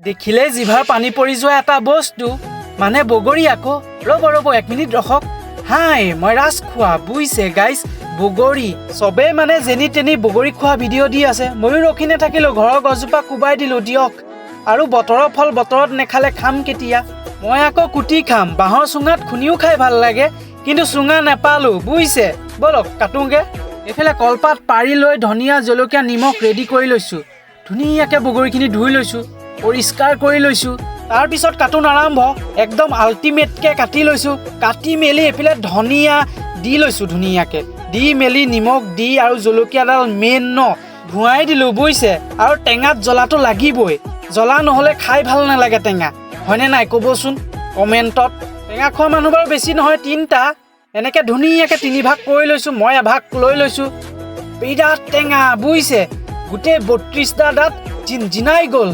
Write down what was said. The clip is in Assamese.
দেখিলে জিভাৰ পানী পৰি যোৱা এটা বস্তু মানে বগৰী আকৌ ৰ'ব 1 মিনিট ৰখক হাই মই ৰাজখোৱা বুইছে গাইজ বগৰী চবে মানে যেনি তেনি বগৰী খোৱা ভিডিঅ' দি আছে ময়ো ৰখি নাথাকিলো ঘৰৰ গছজোপা কোবাই দিলো দিয়ক আৰু বতৰৰ ফল বতৰত নেখালে খাম কেতিয়া মই আকৌ কুটি খাম বাঁহৰ চুঙাত খুনিও খাই ভাল লাগে কিন্তু চুঙা নেপালো বুইছে বলক কাটোগে এফালে কলপাত পাৰি লৈ ধনিয়া জলকীয়া নিমখ ৰেডি কৰি লৈছো ধুনীয়াকৈ বগৰীখিনি ধুই লৈছো পৰিষ্কাৰ কৰি লৈছো তাৰ পিছত কাটোন আৰম্ভ একদম আল্টিমেটকে কাটি লৈছো কাটি মেলি এফালে ধনিয়া দি লৈছো ধুনীয়াকৈ দি মেলি নিমখ দি আৰু জলকীয়াডাল মেইন ন ধুৱাই দিলো বুইছে আৰু টেঙাত জ্বলাটো লাগিবই জ্বলা নহ'লে খাই ভাল নালাগে টেঙা হয়নে নাই ক'বচোন কমেণ্টত টেঙা খোৱা মানুহ বাৰু বেছি নহয় 3টা এনেকৈ ধুনীয়াকৈ 3 ভাগ কৰি লৈছোঁ মই এভাগ লৈ লৈছোঁ বিৰাট টেঙা বুইছে গোটেই 32টা দাঁত জিনজিনাই গ'ল